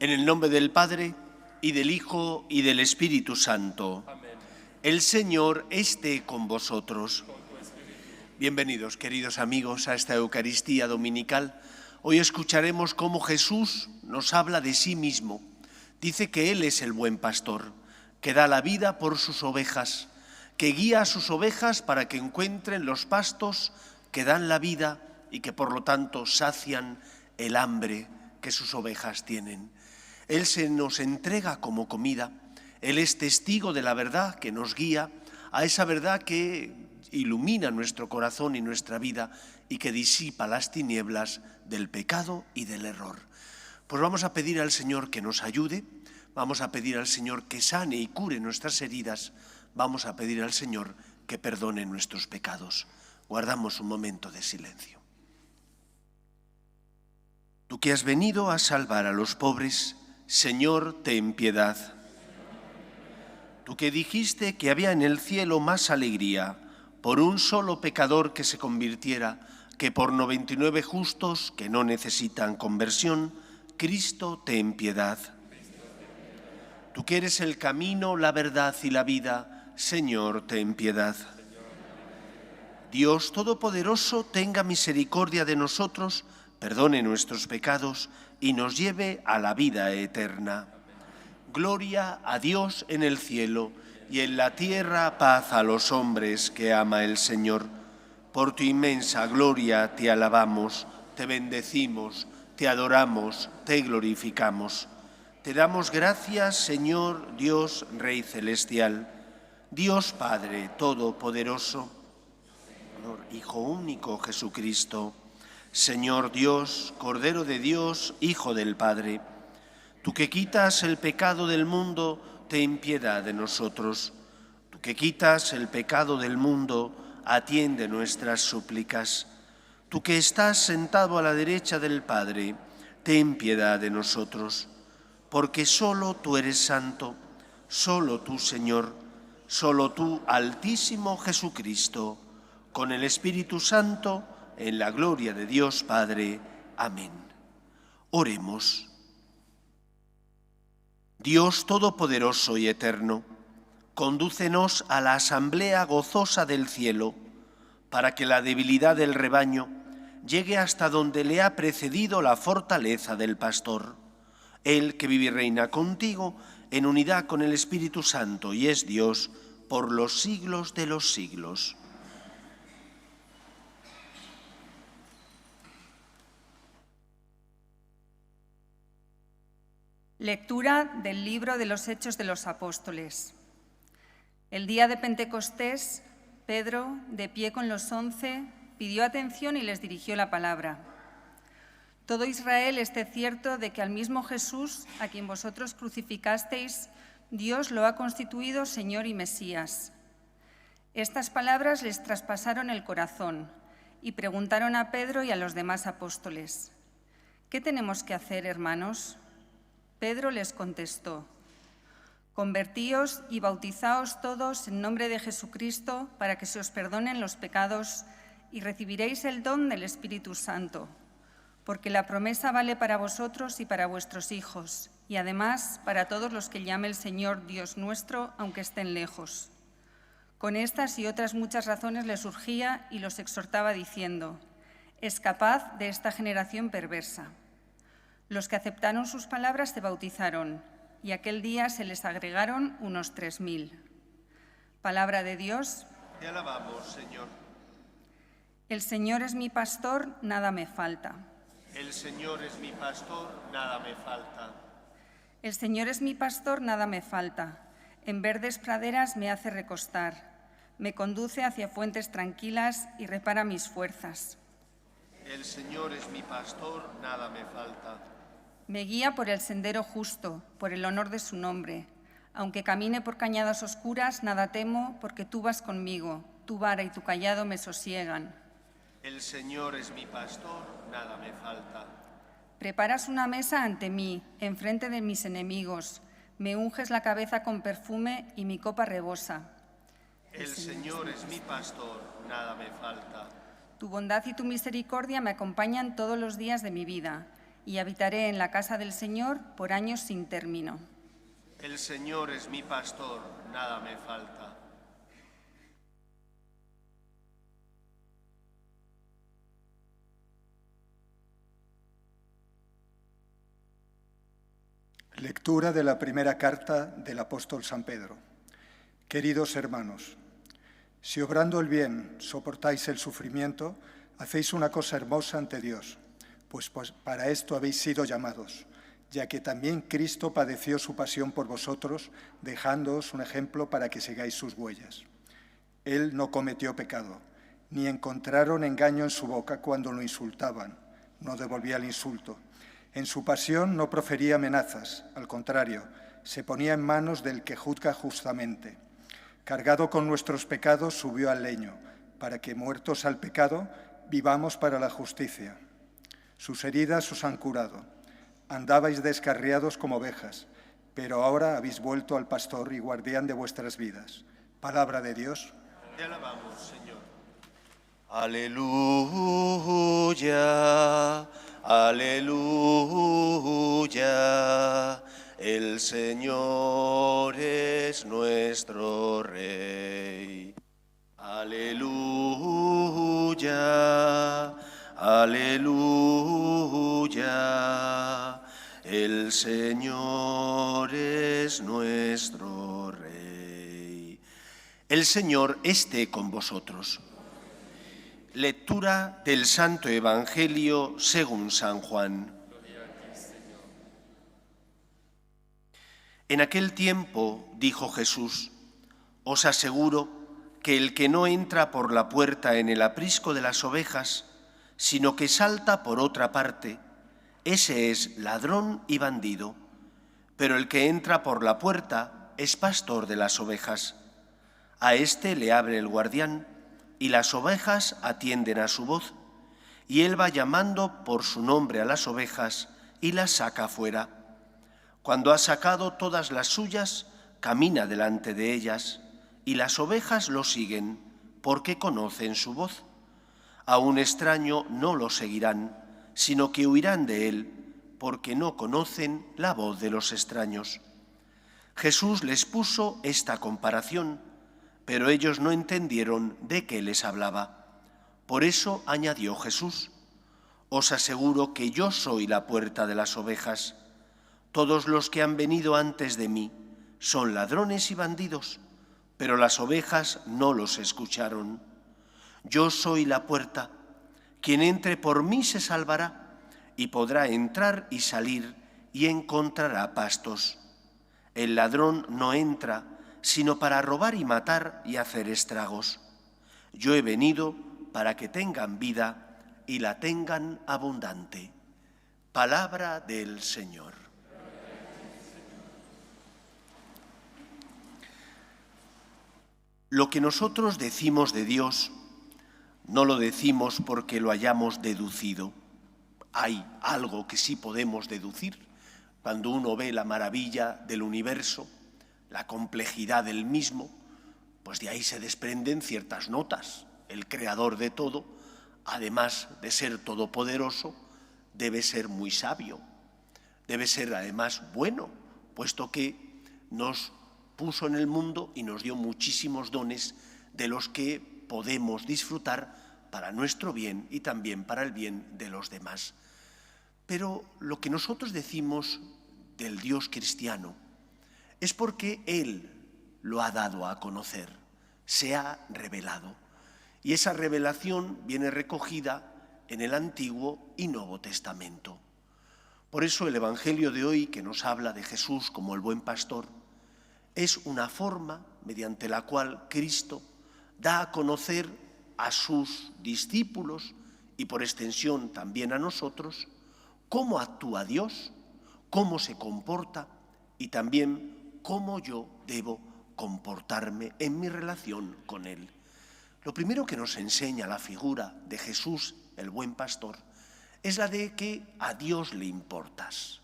En el nombre del Padre, y del Hijo, y del Espíritu Santo. Amén. El Señor esté con vosotros. Bienvenidos, queridos amigos, a esta Eucaristía dominical. Hoy escucharemos cómo Jesús nos habla de sí mismo. Dice que Él es el buen pastor, que da la vida por sus ovejas, que guía a sus ovejas para que encuentren los pastos que dan la vida y que por lo tanto sacian el hambre que sus ovejas tienen. Él se nos entrega como comida. Él es testigo de la verdad que nos guía a esa verdad que ilumina nuestro corazón y nuestra vida y que disipa las tinieblas del pecado y del error. Pues vamos a pedir al Señor que nos ayude, vamos a pedir al Señor que sane y cure nuestras heridas, vamos a pedir al Señor que perdone nuestros pecados. Guardamos un momento de silencio. Tú que has venido a salvar a los pobres, Señor, ten piedad. Tú que dijiste que había en el cielo más alegría por un solo pecador que se convirtiera que por 99 justos que no necesitan conversión, Cristo, ten piedad. Tú que eres el camino, la verdad y la vida, Señor, ten piedad. Dios Todopoderoso, tenga misericordia de nosotros, perdone nuestros pecados y nos lleve a la vida eterna. Gloria a Dios en el cielo y en la tierra paz a los hombres que ama el Señor. Por tu inmensa gloria te alabamos, te bendecimos, te adoramos, te glorificamos. Te damos gracias, Señor Dios Rey Celestial, Dios Padre Todopoderoso, Hijo único Jesucristo, Señor Dios, Cordero de Dios, Hijo del Padre, tú que quitas el pecado del mundo, ten piedad de nosotros. Tú que quitas el pecado del mundo, atiende nuestras súplicas. Tú que estás sentado a la derecha del Padre, ten piedad de nosotros. Porque solo tú eres santo, solo tú, Señor, solo tú, Altísimo Jesucristo, con el Espíritu Santo, en la gloria de Dios Padre. Amén. Oremos. Dios Todopoderoso y Eterno, condúcenos a la asamblea gozosa del cielo, para que la debilidad del rebaño llegue hasta donde le ha precedido la fortaleza del pastor. Él que vive y reina contigo en unidad con el Espíritu Santo y es Dios por los siglos de los siglos. Lectura del libro de los Hechos de los Apóstoles. El día de Pentecostés, Pedro, de pie con los 11, pidió atención y les dirigió la palabra. Todo Israel esté cierto de que al mismo Jesús, a quien vosotros crucificasteis, Dios lo ha constituido Señor y Mesías. Estas palabras les traspasaron el corazón y preguntaron a Pedro y a los demás apóstoles: ¿qué tenemos que hacer, hermanos? Pedro les contestó: convertíos y bautizaos todos en nombre de Jesucristo para que se os perdonen los pecados y recibiréis el don del Espíritu Santo, porque la promesa vale para vosotros y para vuestros hijos, y además para todos los que llame el Señor Dios nuestro, aunque estén lejos. Con estas y otras muchas razones les urgía y los exhortaba diciendo: escapad de esta generación perversa. Los que aceptaron sus palabras se bautizaron, y aquel día se les agregaron unos 3000. Palabra de Dios. Te alabamos, Señor. El Señor es mi pastor, nada me falta. El Señor es mi pastor, nada me falta. El Señor es mi pastor, nada me falta. En verdes praderas me hace recostar. Me conduce hacia fuentes tranquilas y repara mis fuerzas. El Señor es mi pastor, nada me falta. Me guía por el sendero justo, por el honor de su nombre. Aunque camine por cañadas oscuras, nada temo, porque tú vas conmigo. Tu vara y tu cayado me sosiegan. El Señor es mi pastor, nada me falta. Preparas una mesa ante mí, enfrente de mis enemigos. Me unges la cabeza con perfume y mi copa rebosa. El Señor es mi pastor, nada me falta. Tu bondad y tu misericordia me acompañan todos los días de mi vida, y habitaré en la casa del Señor por años sin término. El Señor es mi pastor, nada me falta. Lectura de la primera carta del apóstol San Pedro. Queridos hermanos, si obrando el bien soportáis el sufrimiento, hacéis una cosa hermosa ante Dios, pues para esto habéis sido llamados, ya que también Cristo padeció su pasión por vosotros, dejándoos un ejemplo para que sigáis sus huellas. Él no cometió pecado, ni encontraron engaño en su boca cuando lo insultaban, no devolvía el insulto. En su pasión no profería amenazas, al contrario, se ponía en manos del que juzga justamente. Cargado con nuestros pecados, subió al leño, para que, muertos al pecado, vivamos para la justicia. Sus heridas os han curado. Andabais descarriados como ovejas, pero ahora habéis vuelto al pastor y guardián de vuestras vidas. Palabra de Dios. Te alabamos, Señor. Aleluya. Aleluya, el Señor es nuestro Rey. Aleluya, aleluya, el Señor es nuestro Rey. El Señor esté con vosotros. Lectura del Santo Evangelio según San Juan. En aquel tiempo dijo Jesús: os aseguro que el que no entra por la puerta en el aprisco de las ovejas, sino que salta por otra parte, ese es ladrón y bandido. Pero el que entra por la puerta es pastor de las ovejas. A éste le abre el guardián, y las ovejas atienden a su voz, y él va llamando por su nombre a las ovejas y las saca fuera. Cuando ha sacado todas las suyas, camina delante de ellas, y las ovejas lo siguen, porque conocen su voz. A un extraño no lo seguirán, sino que huirán de él, porque no conocen la voz de los extraños. Jesús les puso esta comparación, pero ellos no entendieron de qué les hablaba. Por eso añadió Jesús: os aseguro que yo soy la puerta de las ovejas. Todos los que han venido antes de mí son ladrones y bandidos, pero las ovejas no los escucharon. Yo soy la puerta. Quien entre por mí se salvará, y podrá entrar y salir y encontrará pastos. El ladrón no entra sino para robar y matar y hacer estragos. Yo he venido para que tengan vida y la tengan abundante. Palabra del Señor. Lo que nosotros decimos de Dios no lo decimos porque lo hayamos deducido. Hay algo que sí podemos deducir cuando uno ve la maravilla del universo, la complejidad del mismo, pues de ahí se desprenden ciertas notas. El creador de todo, además de ser todopoderoso, debe ser muy sabio, debe ser además bueno, puesto que nos puso en el mundo y nos dio muchísimos dones de los que podemos disfrutar para nuestro bien y también para el bien de los demás. Pero lo que nosotros decimos del Dios cristiano es porque Él lo ha dado a conocer, se ha revelado. Y esa revelación viene recogida en el Antiguo y Nuevo Testamento. Por eso el Evangelio de hoy, que nos habla de Jesús como el buen pastor, es una forma mediante la cual Cristo da a conocer a sus discípulos y por extensión también a nosotros cómo actúa Dios, cómo se comporta y también cómo yo debo comportarme en mi relación con Él. Lo primero que nos enseña la figura de Jesús, el buen pastor, es la de que a Dios le importas.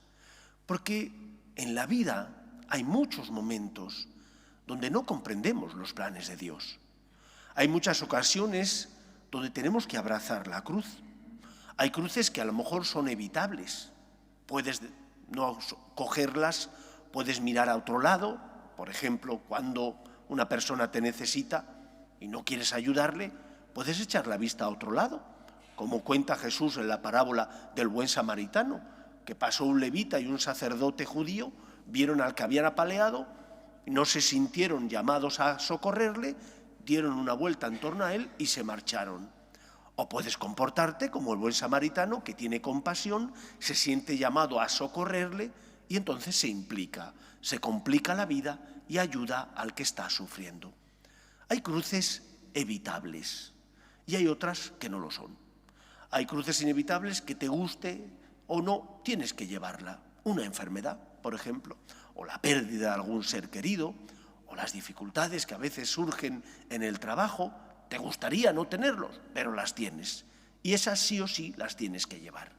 Porque en la vida hay muchos momentos donde no comprendemos los planes de Dios. Hay muchas ocasiones donde tenemos que abrazar la cruz. Hay cruces que a lo mejor son evitables, puedes no cogerlas, puedes mirar a otro lado. Por ejemplo, cuando una persona te necesita y no quieres ayudarle, puedes echar la vista a otro lado, como cuenta Jesús en la parábola del buen samaritano, que pasó un levita y un sacerdote judío, vieron al que habían apaleado, no se sintieron llamados a socorrerle, dieron una vuelta en torno a él y se marcharon. O puedes comportarte como el buen samaritano, que tiene compasión, se siente llamado a socorrerle y entonces se implica, se complica la vida y ayuda al que está sufriendo. Hay cruces evitables y hay otras que no lo son. Hay cruces inevitables que te guste o no, tienes que llevarla. Una enfermedad, por ejemplo, o la pérdida de algún ser querido, o las dificultades que a veces surgen en el trabajo. Te gustaría no tenerlos, pero las tienes. Y esas sí o sí las tienes que llevar.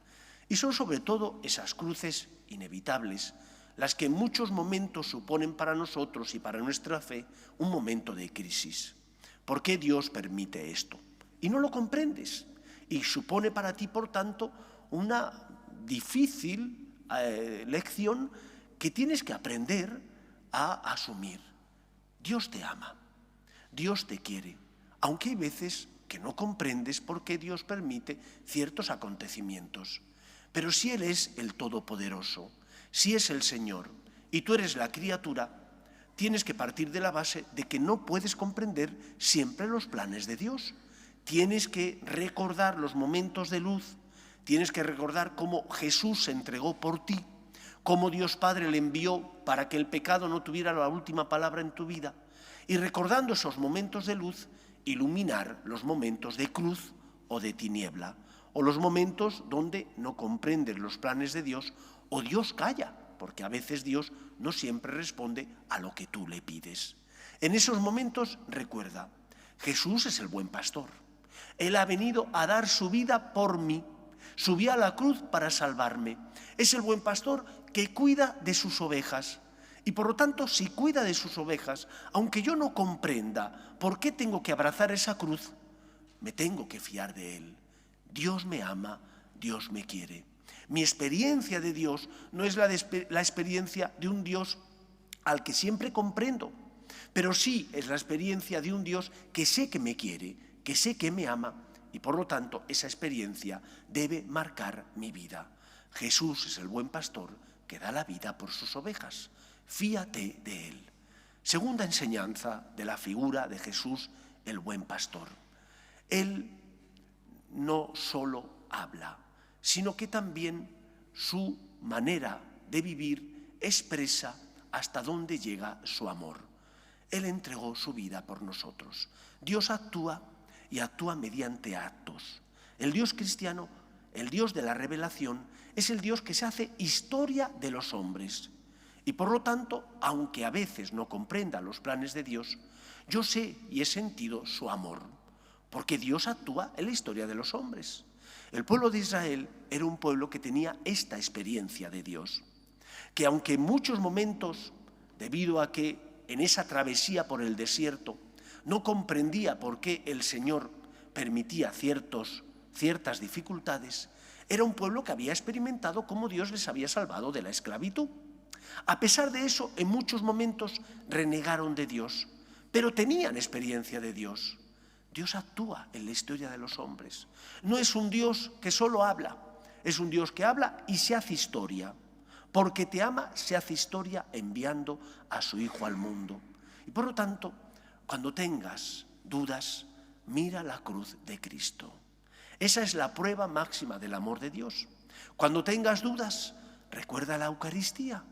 Y son sobre todo esas cruces inevitables las que en muchos momentos suponen para nosotros y para nuestra fe un momento de crisis. ¿Por qué Dios permite esto? Y no lo comprendes. Y supone para ti, por tanto, una difícil lección que tienes que aprender a asumir. Dios te ama, Dios te quiere, aunque hay veces que no comprendes por qué Dios permite ciertos acontecimientos. Pero si Él es el Todopoderoso, si es el Señor y tú eres la criatura, tienes que partir de la base de que no puedes comprender siempre los planes de Dios. Tienes que recordar los momentos de luz, tienes que recordar cómo Jesús se entregó por ti, cómo Dios Padre le envió para que el pecado no tuviera la última palabra en tu vida. Y recordando esos momentos de luz, iluminar los momentos de cruz o de tiniebla, o los momentos donde no comprendes los planes de Dios o Dios calla, porque a veces Dios no siempre responde a lo que tú le pides. En esos momentos recuerda, Jesús es el buen pastor. Él ha venido a dar su vida por mí. Subió a la cruz para salvarme. Es el buen pastor que cuida de sus ovejas. Y por lo tanto, si cuida de sus ovejas, aunque yo no comprenda por qué tengo que abrazar esa cruz, me tengo que fiar de Él. Dios me ama, Dios me quiere. Mi experiencia de Dios no es la experiencia de un Dios al que siempre comprendo, pero sí es la experiencia de un Dios que sé que me quiere, que sé que me ama, y por lo tanto esa experiencia debe marcar mi vida. Jesús es el buen pastor que da la vida por sus ovejas. Fíate de Él. Segunda enseñanza de la figura de Jesús, el buen pastor. Él no solo habla, sino que también su manera de vivir expresa hasta dónde llega su amor. Él entregó su vida por nosotros. Dios actúa y actúa mediante actos. El Dios cristiano, el Dios de la revelación, es el Dios que se hace historia de los hombres. Y por lo tanto, aunque a veces no comprenda los planes de Dios, yo sé y he sentido su amor, porque Dios actúa en la historia de los hombres. El pueblo de Israel era un pueblo que tenía esta experiencia de Dios, que aunque en muchos momentos, debido a que en esa travesía por el desierto no comprendía por qué el Señor permitía ciertas dificultades, era un pueblo que había experimentado cómo Dios les había salvado de la esclavitud. A pesar de eso, en muchos momentos renegaron de Dios, pero tenían experiencia de Dios. Dios actúa en la historia de los hombres. No es un Dios que solo habla, es un Dios que habla y se hace historia. Porque te ama, se hace historia enviando a su Hijo al mundo. Y por lo tanto, cuando tengas dudas, mira la cruz de Cristo. Esa es la prueba máxima del amor de Dios. Cuando tengas dudas, recuerda la Eucaristía.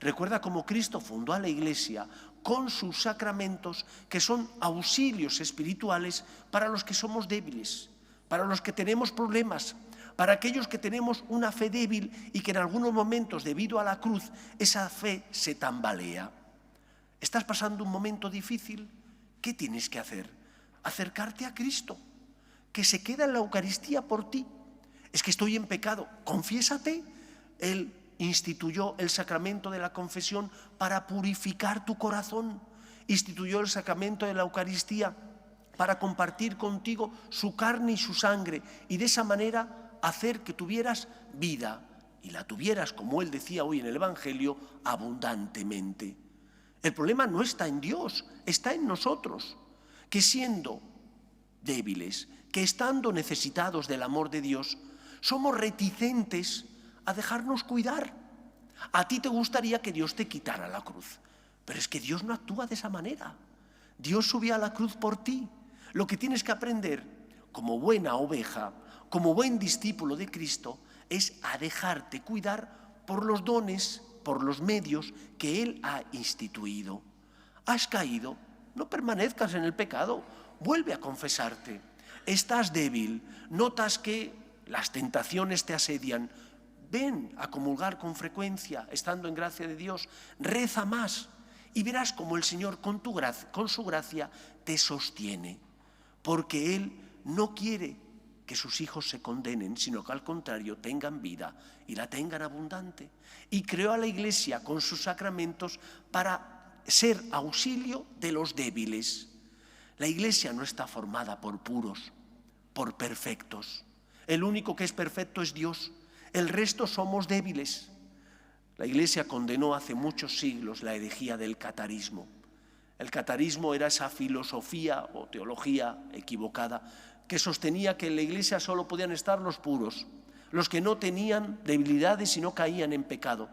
Recuerda cómo Cristo fundó a la Iglesia con sus sacramentos, que son auxilios espirituales para los que somos débiles, para los que tenemos problemas, para aquellos que tenemos una fe débil y que en algunos momentos, debido a la cruz, esa fe se tambalea. ¿Estás pasando un momento difícil? ¿Qué tienes que hacer? Acercarte a Cristo, que se queda en la Eucaristía por ti. Es que estoy en pecado, confiésate. Él instituyó el sacramento de la confesión para purificar tu corazón. Instituyó el sacramento de la Eucaristía para compartir contigo su carne y su sangre y de esa manera hacer que tuvieras vida y la tuvieras, como él decía hoy en el Evangelio, abundantemente. El problema no está en Dios, está en nosotros, que siendo débiles, que estando necesitados del amor de Dios, somos reticentes a dejarnos cuidar. A ti te gustaría que Dios te quitara la cruz, pero es que Dios no actúa de esa manera. Dios subió a la cruz por ti. Lo que tienes que aprender, como buena oveja, como buen discípulo de Cristo, es a dejarte cuidar por los dones, por los medios que Él ha instituido. Has caído, no permanezcas en el pecado, vuelve a confesarte. Estás débil, notas que las tentaciones te asedian, ven a comulgar con frecuencia, estando en gracia de Dios, reza más y verás cómo el Señor con su gracia te sostiene, porque Él no quiere que sus hijos se condenen, sino que al contrario tengan vida y la tengan abundante. Y creó a la Iglesia con sus sacramentos para ser auxilio de los débiles. La Iglesia no está formada por puros, por perfectos. El único que es perfecto es Dios. El resto somos débiles. La Iglesia condenó hace muchos siglos la herejía del catarismo. El catarismo era esa filosofía o teología equivocada que sostenía que en la Iglesia solo podían estar los puros, los que no tenían debilidades y no caían en pecado.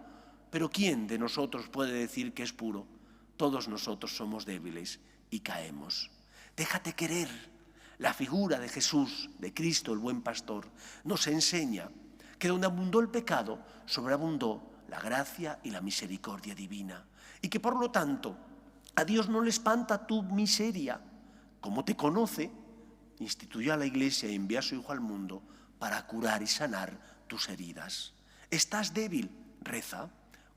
Pero ¿quién de nosotros puede decir que es puro? Todos nosotros somos débiles y caemos. Déjate querer. La figura de Jesús, de Cristo, el buen pastor, nos enseña que donde abundó el pecado, sobreabundó la gracia y la misericordia divina. Y que por lo tanto, a Dios no le espanta tu miseria. Como te conoce, instituyó a la Iglesia y envió a su Hijo al mundo para curar y sanar tus heridas. Estás débil, reza,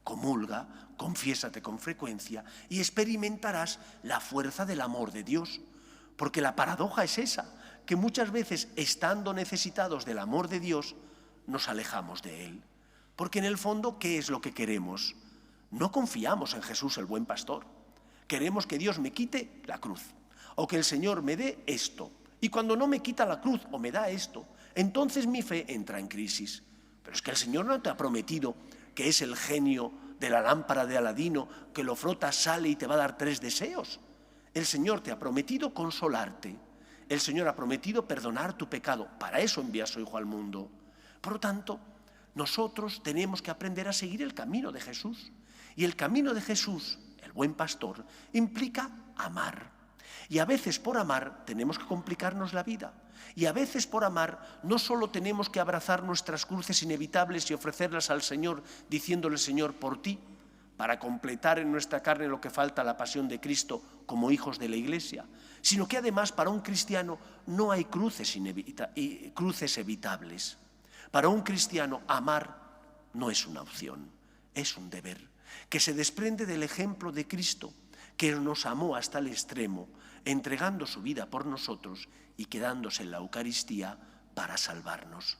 comulga, confiésate con frecuencia y experimentarás la fuerza del amor de Dios. Porque la paradoja es esa, que muchas veces, estando necesitados del amor de Dios, nos alejamos de Él. Porque en el fondo, ¿qué es lo que queremos? No confiamos en Jesús, el buen pastor. Queremos que Dios me quite la cruz, o que el Señor me dé esto. Y cuando no me quita la cruz o me da esto, entonces mi fe entra en crisis. Pero es que el Señor no te ha prometido que es el genio de la lámpara de Aladino, que lo frotas, sale y te va a dar 3 deseos. El Señor te ha prometido consolarte. El Señor ha prometido perdonar tu pecado. Para eso envía a su Hijo al mundo. Por lo tanto, nosotros tenemos que aprender a seguir el camino de Jesús. Y el camino de Jesús, el buen pastor, implica amar. Y a veces por amar tenemos que complicarnos la vida. Y a veces por amar no solo tenemos que abrazar nuestras cruces inevitables y ofrecerlas al Señor, diciéndole: Señor, por ti, para completar en nuestra carne lo que falta a la pasión de Cristo como hijos de la Iglesia, sino que además para un cristiano no hay cruces evitables. Para un cristiano amar no es una opción, es un deber, que se desprende del ejemplo de Cristo, que nos amó hasta el extremo, entregando su vida por nosotros y quedándose en la Eucaristía para salvarnos.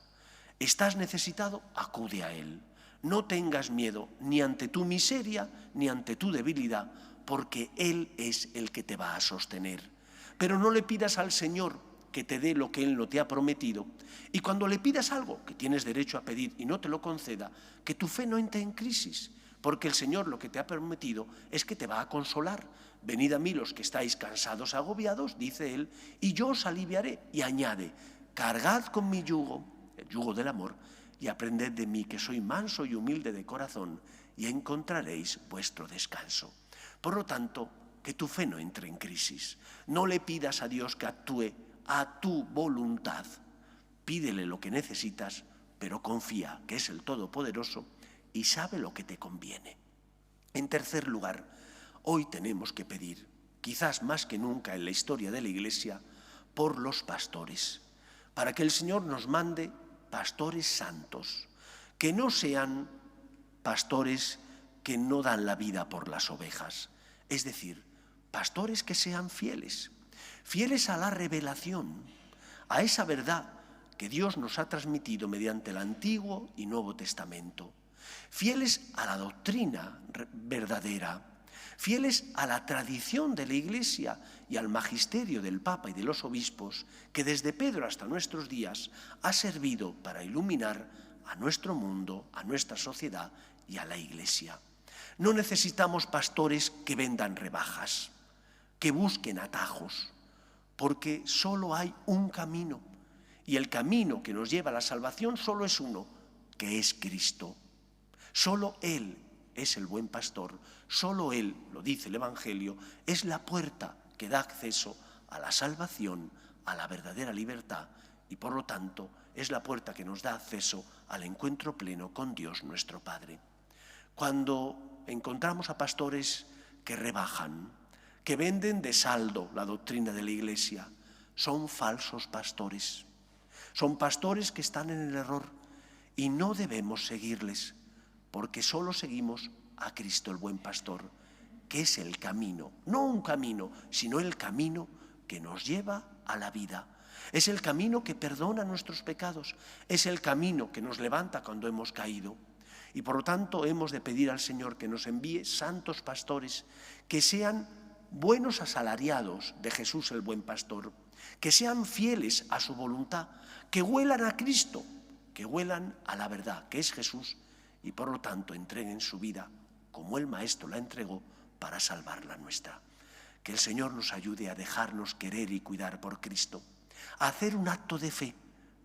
¿Estás necesitado? Acude a Él. No tengas miedo ni ante tu miseria ni ante tu debilidad, porque Él es el que te va a sostener. Pero no le pidas al Señor que te dé lo que Él no te ha prometido. Y cuando le pidas algo que tienes derecho a pedir y no te lo conceda, que tu fe no entre en crisis, porque el Señor lo que te ha prometido es que te va a consolar. Venid a mí los que estáis cansados, agobiados, dice Él, y yo os aliviaré. Y añade: cargad con mi yugo, el yugo del amor, y aprended de mí, que soy manso y humilde de corazón, y encontraréis vuestro descanso. Por lo tanto, que tu fe no entre en crisis. No le pidas a Dios que actúe a tu voluntad. Pídele lo que necesitas, pero confía que es el Todopoderoso y sabe lo que te conviene. En tercer lugar, hoy tenemos que pedir, quizás más que nunca en la historia de la Iglesia, por los pastores, para que el Señor nos mande pastores santos, que no sean pastores que no dan la vida por las ovejas, es decir, pastores que sean fieles, fieles a la revelación, a esa verdad que Dios nos ha transmitido mediante el Antiguo y Nuevo Testamento, fieles a la doctrina verdadera, fieles a la tradición de la Iglesia y al magisterio del Papa y de los obispos, que desde Pedro hasta nuestros días ha servido para iluminar a nuestro mundo, a nuestra sociedad y a la Iglesia. No necesitamos pastores que vendan rebajas, que busquen atajos, porque solo hay un camino, y el camino que nos lleva a la salvación solo es uno, que es Cristo. Solo Él es el buen pastor, solo Él, lo dice el Evangelio, es la puerta que da acceso a la salvación, a la verdadera libertad, y por lo tanto es la puerta que nos da acceso al encuentro pleno con Dios nuestro Padre. Cuando encontramos a pastores que rebajan, que venden de saldo la doctrina de la Iglesia, son falsos pastores. Son pastores que están en el error y no debemos seguirles, porque solo seguimos a Cristo el buen pastor, que es el camino, no un camino, sino el camino que nos lleva a la vida. Es el camino que perdona nuestros pecados, es el camino que nos levanta cuando hemos caído. Y por lo tanto hemos de pedir al Señor que nos envíe santos pastores que sean buenos asalariados de Jesús el buen pastor, que sean fieles a su voluntad, que huelan a Cristo, que huelan a la verdad, que es Jesús, y por lo tanto entreguen su vida como el Maestro la entregó para salvar la nuestra. Que el Señor nos ayude a dejarnos querer y cuidar por Cristo, a hacer un acto de fe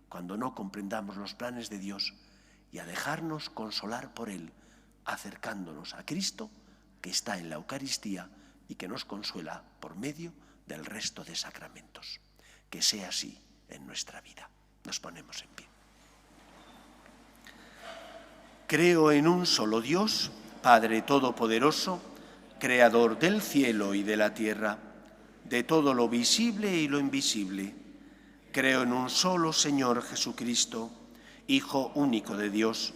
cuando no comprendamos los planes de Dios y a dejarnos consolar por Él, acercándonos a Cristo que está en la Eucaristía y que nos consuela por medio del resto de sacramentos. Que sea así en nuestra vida. Nos ponemos en pie. Creo en un solo Dios, Padre Todopoderoso, Creador del cielo y de la tierra, de todo lo visible y lo invisible. Creo en un solo Señor Jesucristo, Hijo único de Dios,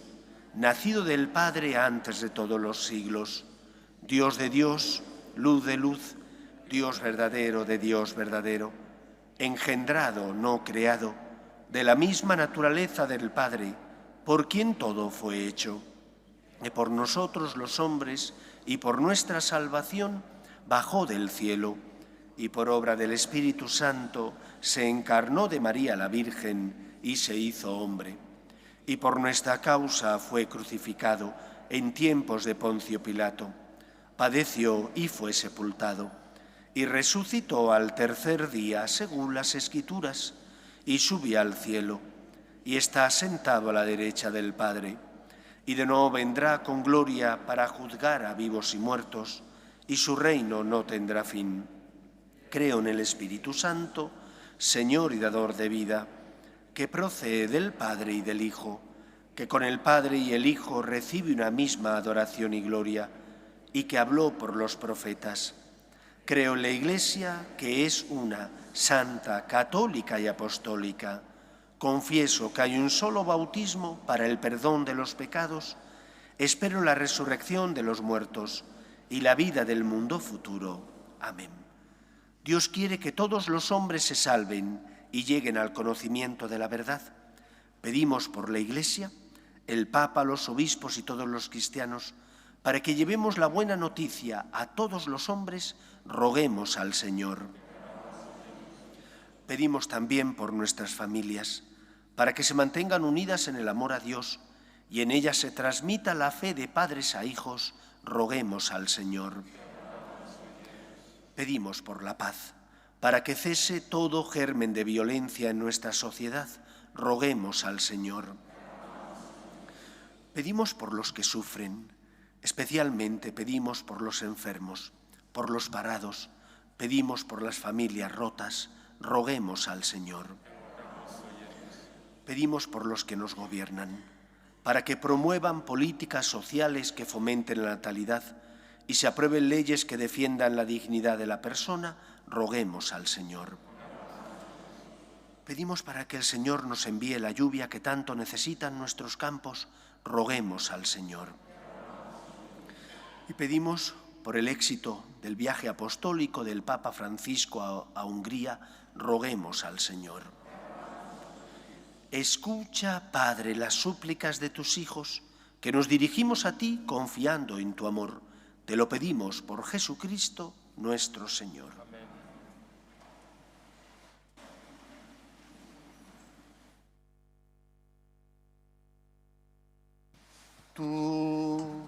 nacido del Padre antes de todos los siglos, Dios de Dios, luz de luz, Dios verdadero de Dios verdadero, engendrado, no creado, de la misma naturaleza del Padre, por quien todo fue hecho, que por nosotros los hombres y por nuestra salvación bajó del cielo, y por obra del Espíritu Santo se encarnó de María la Virgen y se hizo hombre, y por nuestra causa fue crucificado en tiempos de Poncio Pilato, padeció y fue sepultado, y resucitó al tercer día según las Escrituras, y subió al cielo, y está sentado a la derecha del Padre, y de nuevo vendrá con gloria para juzgar a vivos y muertos, y su reino no tendrá fin. Creo en el Espíritu Santo, Señor y dador de vida, que procede del Padre y del Hijo, que con el Padre y el Hijo recibe una misma adoración y gloria, y que habló por los profetas. Creo en la Iglesia, que es una, santa, católica y apostólica. Confieso que hay un solo bautismo para el perdón de los pecados. Espero la resurrección de los muertos y la vida del mundo futuro. Amén. Dios quiere que todos los hombres se salven y lleguen al conocimiento de la verdad. Pedimos por la Iglesia, el Papa, los obispos y todos los cristianos, para que llevemos la buena noticia a todos los hombres, roguemos al Señor. Pedimos también por nuestras familias, para que se mantengan unidas en el amor a Dios y en ellas se transmita la fe de padres a hijos, roguemos al Señor. Pedimos por la paz, para que cese todo germen de violencia en nuestra sociedad, roguemos al Señor. Pedimos por los que sufren, especialmente pedimos por los enfermos, por los parados, pedimos por las familias rotas, roguemos al Señor. Pedimos por los que nos gobiernan, para que promuevan políticas sociales que fomenten la natalidad y se aprueben leyes que defiendan la dignidad de la persona, roguemos al Señor. Pedimos para que el Señor nos envíe la lluvia que tanto necesitan nuestros campos, roguemos al Señor. Y pedimos por el éxito del viaje apostólico del Papa Francisco a Hungría, roguemos al Señor. Escucha, Padre, las súplicas de tus hijos, que nos dirigimos a ti confiando en tu amor. Te lo pedimos por Jesucristo, nuestro Señor. Amén. Tú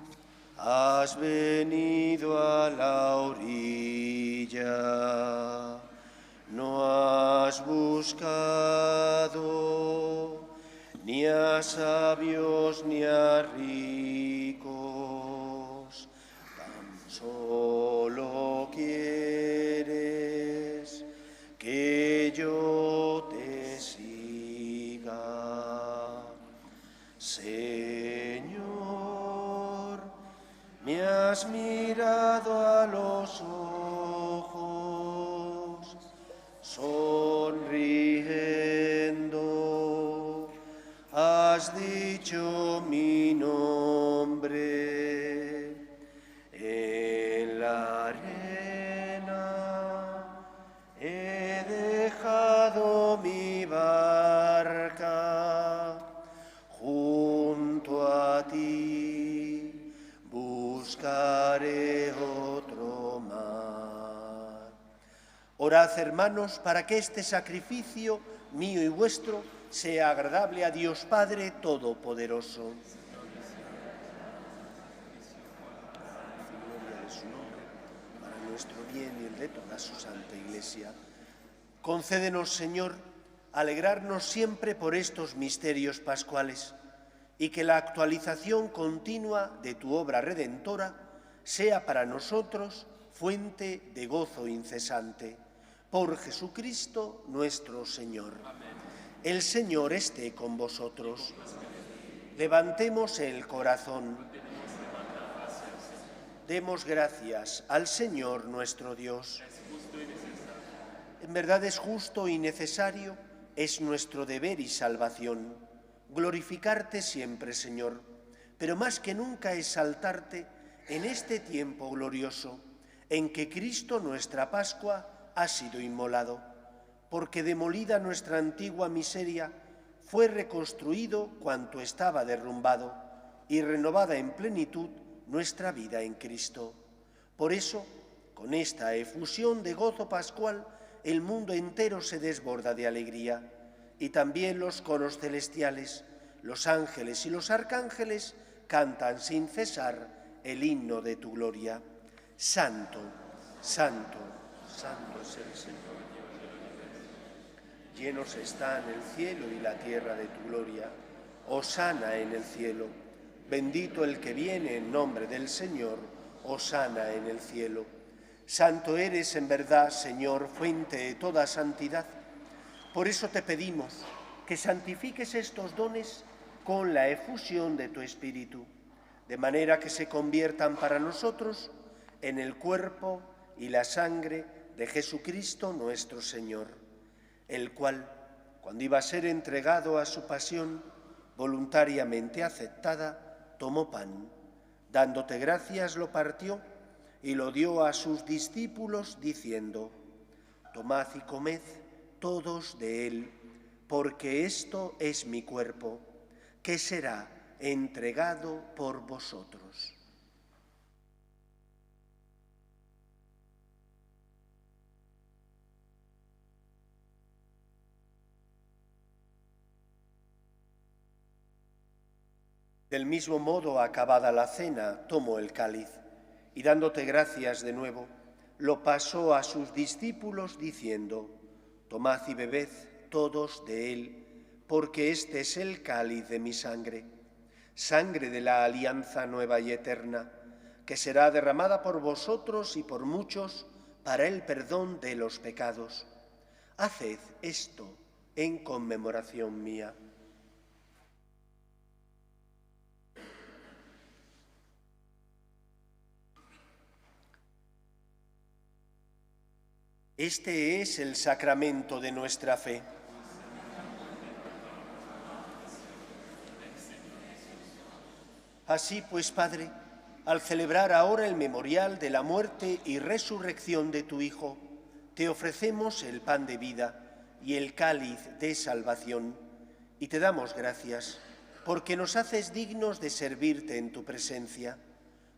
has venido a la orilla, no has buscado ni a sabios ni a ricos, tan solo quieres que yo te siga. Señor, me has mirado a los ojos, sonriendo, has dicho mi nombre. En la arena he dejado mi barca, junto a ti buscaré otro mar. Orad, hermanos, para que este sacrificio mío y vuestro sea agradable a Dios Padre Todopoderoso. Gloria de su nombre, para nuestro bien y el de toda su santa Iglesia. Concédenos, Señor, alegrarnos siempre por estos misterios pascuales y que la actualización continua de tu obra redentora sea para nosotros fuente de gozo incesante. Por Jesucristo nuestro Señor. Amén. El Señor esté con vosotros. Levantemos el corazón. Demos gracias al Señor nuestro Dios. En verdad es justo y necesario, es nuestro deber y salvación, glorificarte siempre, Señor, pero más que nunca exaltarte en este tiempo glorioso en que Cristo, nuestra Pascua, ha sido inmolado, porque demolida nuestra antigua miseria, fue reconstruido cuanto estaba derrumbado y renovada en plenitud nuestra vida en Cristo. Por eso, con esta efusión de gozo pascual, el mundo entero se desborda de alegría, y también los coros celestiales, los ángeles y los arcángeles cantan sin cesar el himno de tu gloria. Santo, santo, santo es el Señor. Llenos están el cielo y la tierra de tu gloria. Hosana en el cielo. Bendito el que viene en nombre del Señor. Hosana en el cielo. Santo eres en verdad, Señor, fuente de toda santidad. Por eso te pedimos que santifiques estos dones con la efusión de tu Espíritu, de manera que se conviertan para nosotros en el cuerpo y la sangre de Jesucristo nuestro Señor, el cual, cuando iba a ser entregado a su pasión, voluntariamente aceptada, tomó pan, dándote gracias lo partió y lo dio a sus discípulos diciendo: tomad y comed todos de él, porque esto es mi cuerpo, que será entregado por vosotros. Del mismo modo, acabada la cena, tomó el cáliz y, dándote gracias de nuevo, lo pasó a sus discípulos diciendo: tomad y bebed todos de él, porque este es el cáliz de mi sangre, sangre de la alianza nueva y eterna, que será derramada por vosotros y por muchos para el perdón de los pecados. Haced esto en conmemoración mía. Este es el sacramento de nuestra fe. Así pues, Padre, al celebrar ahora el memorial de la muerte y resurrección de tu Hijo, te ofrecemos el pan de vida y el cáliz de salvación, y te damos gracias porque nos haces dignos de servirte en tu presencia.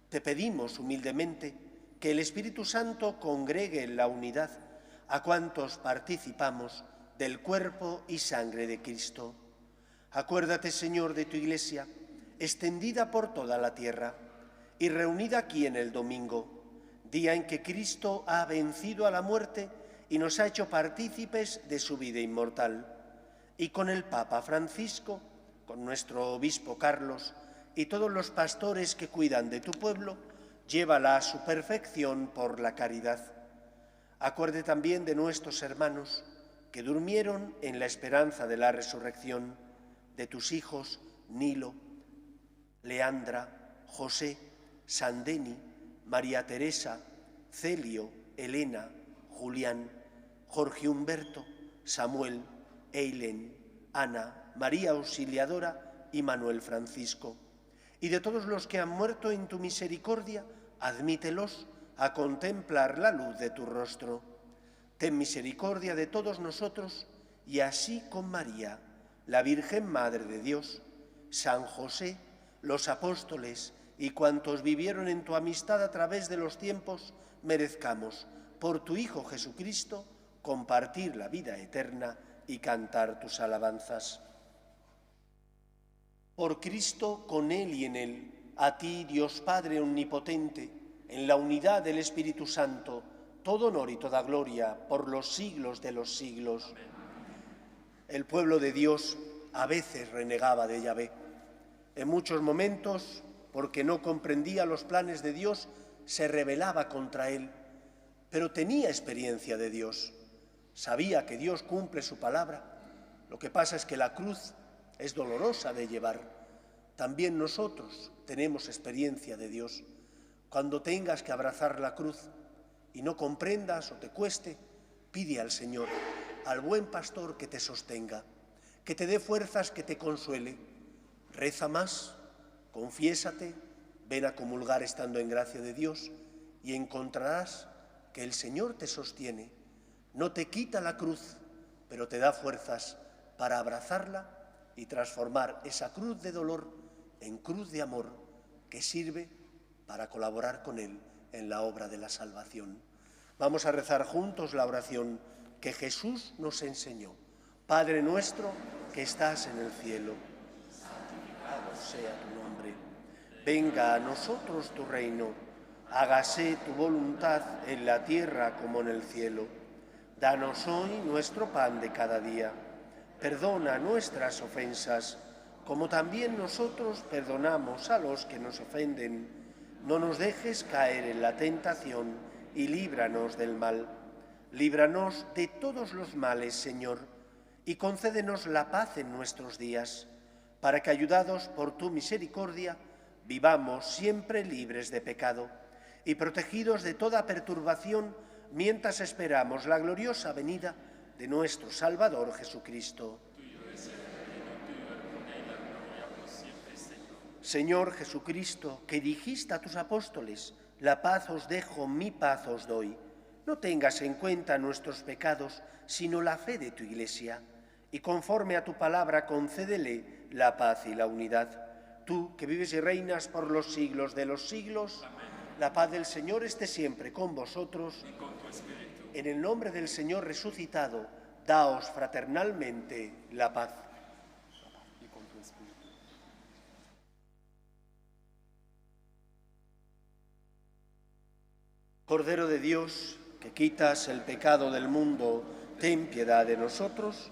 Te pedimos humildemente que el Espíritu Santo congregue en la unidad a cuantos participamos del cuerpo y sangre de Cristo. Acuérdate, Señor, de tu Iglesia, extendida por toda la tierra y reunida aquí en el domingo, día en que Cristo ha vencido a la muerte y nos ha hecho partícipes de su vida inmortal, y con el Papa Francisco, con nuestro obispo Carlos y todos los pastores que cuidan de tu pueblo, llévala a su perfección por la caridad. Acuerde también de nuestros hermanos que durmieron en la esperanza de la resurrección, de tus hijos Nilo, Leandra, José, Sandeni, María Teresa, Celio, Elena, Julián, Jorge Humberto, Samuel, Eilen, Ana, María Auxiliadora y Manuel Francisco. Y de todos los que han muerto en tu misericordia, admítelos a contemplar la luz de tu rostro. Ten misericordia de todos nosotros, y así con María, la Virgen Madre de Dios, San José, los apóstoles y cuantos vivieron en tu amistad a través de los tiempos, merezcamos, por tu Hijo Jesucristo, compartir la vida eterna y cantar tus alabanzas. Por Cristo, con Él y en Él, a ti, Dios Padre omnipotente, en la unidad del Espíritu Santo, todo honor y toda gloria por los siglos de los siglos. Amén. El pueblo de Dios a veces renegaba de Yahvé. En muchos momentos, porque no comprendía los planes de Dios, se rebelaba contra Él, pero tenía experiencia de Dios. Sabía que Dios cumple su palabra. Lo que pasa es que la cruz es dolorosa de llevar. También nosotros tenemos experiencia de Dios. Cuando tengas que abrazar la cruz y no comprendas o te cueste, pide al Señor, al buen pastor, que te sostenga, que te dé fuerzas, que te consuele. Reza más, confiésate, ven a comulgar estando en gracia de Dios y encontrarás que el Señor te sostiene. No te quita la cruz, pero te da fuerzas para abrazarla y transformar esa cruz de dolor en cruz de amor que sirve para colaborar con Él en la obra de la salvación. Vamos a rezar juntos la oración que Jesús nos enseñó. Padre nuestro que estás en el cielo, santificado sea tu nombre. Venga a nosotros tu reino, hágase tu voluntad en la tierra como en el cielo. Danos hoy nuestro pan de cada día. Perdona nuestras ofensas, como también nosotros perdonamos a los que nos ofenden. No nos dejes caer en la tentación y líbranos del mal. Líbranos de todos los males, Señor, y concédenos la paz en nuestros días, para que, ayudados por tu misericordia, vivamos siempre libres de pecado y protegidos de toda perturbación, mientras esperamos la gloriosa venida de nuestro Salvador Jesucristo. Señor Jesucristo, que dijiste a tus apóstoles, la paz os dejo, mi paz os doy. No tengas en cuenta nuestros pecados, sino la fe de tu Iglesia, y conforme a tu palabra concédele la paz y la unidad. Tú, que vives y reinas por los siglos de los siglos, amén. La paz del Señor esté siempre con vosotros. Y con tu espíritu. En el nombre del Señor resucitado, daos fraternalmente la paz. Y con tu espíritu. Cordero de Dios, que quitas el pecado del mundo, ten piedad de nosotros.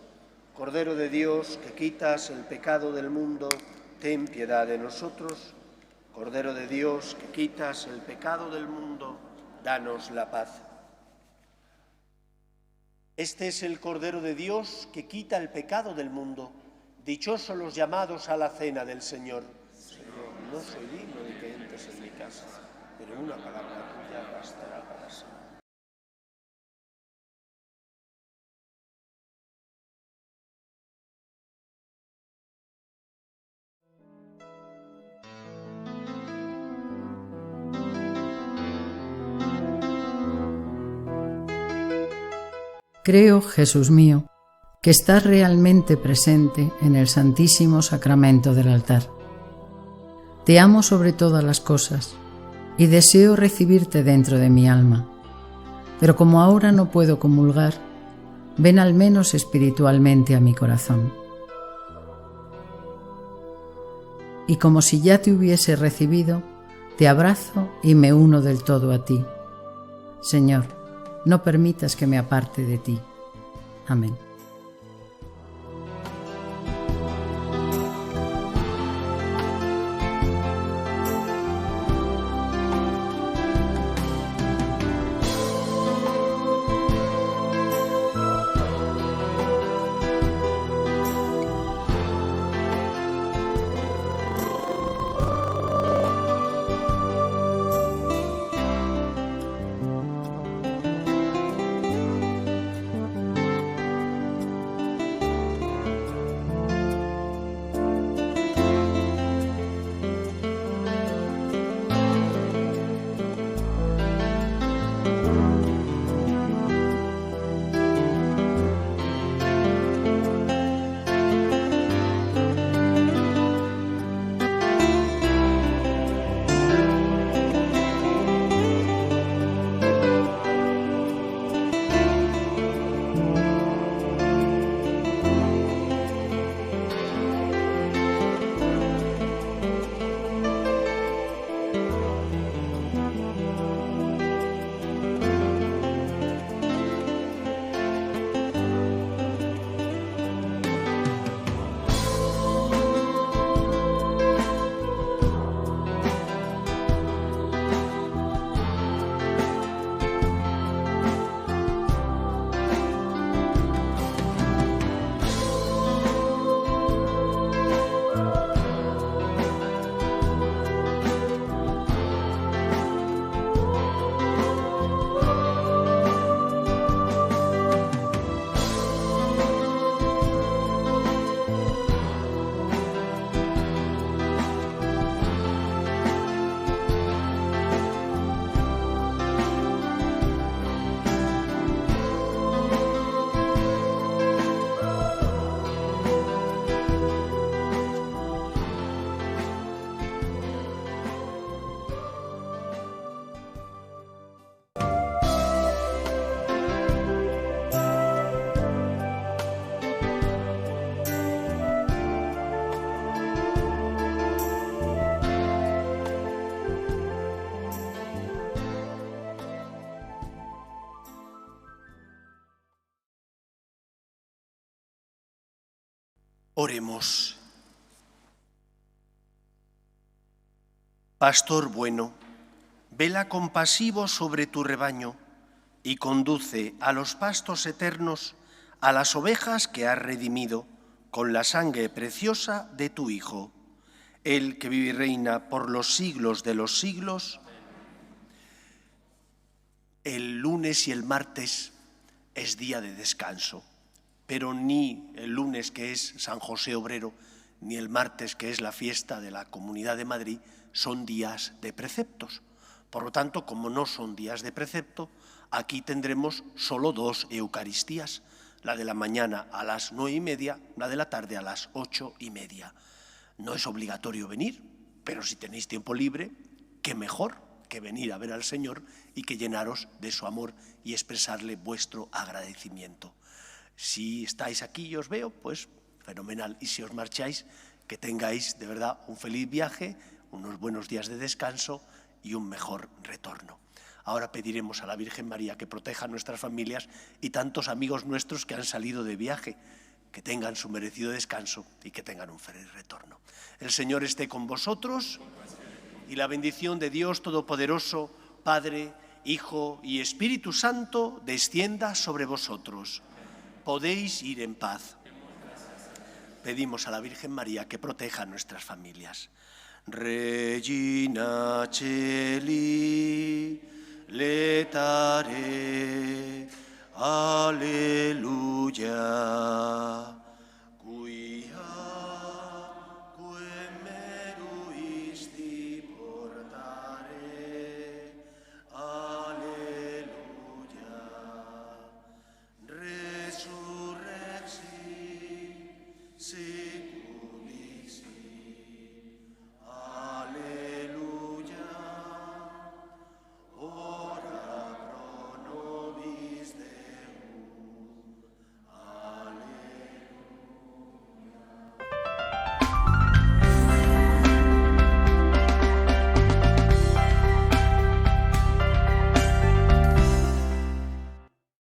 Cordero de Dios, que quitas el pecado del mundo, ten piedad de nosotros. Cordero de Dios, que quitas el pecado del mundo, danos la paz. Este es el Cordero de Dios que quita el pecado del mundo. Dichosos los llamados a la cena del Señor. Señor, no soy digno de que entres en mi casa, pero una palabra tuya bastará para siempre. Creo, Jesús mío, que estás realmente presente en el Santísimo Sacramento del altar. Te amo sobre todas las cosas y deseo recibirte dentro de mi alma, pero como ahora no puedo comulgar, ven al menos espiritualmente a mi corazón. y como si ya te hubiese recibido, te abrazo y me uno del todo a ti. Señor, no permitas que me aparte de ti. Amén. Oremos. Pastor bueno, vela compasivo sobre tu rebaño y conduce a los pastos eternos a las ovejas que has redimido con la sangre preciosa de tu Hijo, el que vive y reina por los siglos de los siglos. El lunes y el martes es día de descanso, pero ni el lunes, que es San José Obrero, ni el martes, que es la fiesta de la Comunidad de Madrid, son días de preceptos. Por lo tanto, como no son días de precepto, aquí tendremos solo 2 Eucaristías, la de la mañana a las 9:30, la de la tarde a las 8:30. No es obligatorio venir, pero si tenéis tiempo libre, qué mejor que venir a ver al Señor y que llenaros de su amor y expresarle vuestro agradecimiento. Si estáis aquí y os veo, pues fenomenal. Y si os marcháis, que tengáis de verdad un feliz viaje, unos buenos días de descanso y un mejor retorno. Ahora pediremos a la Virgen María que proteja a nuestras familias y tantos amigos nuestros que han salido de viaje, que tengan su merecido descanso y que tengan un feliz retorno. El Señor esté con vosotros y la bendición de Dios Todopoderoso, Padre, Hijo y Espíritu Santo, descienda sobre vosotros. Podéis ir en paz. Pedimos a la Virgen María que proteja a nuestras familias. Regina Celi, letare, aleluya.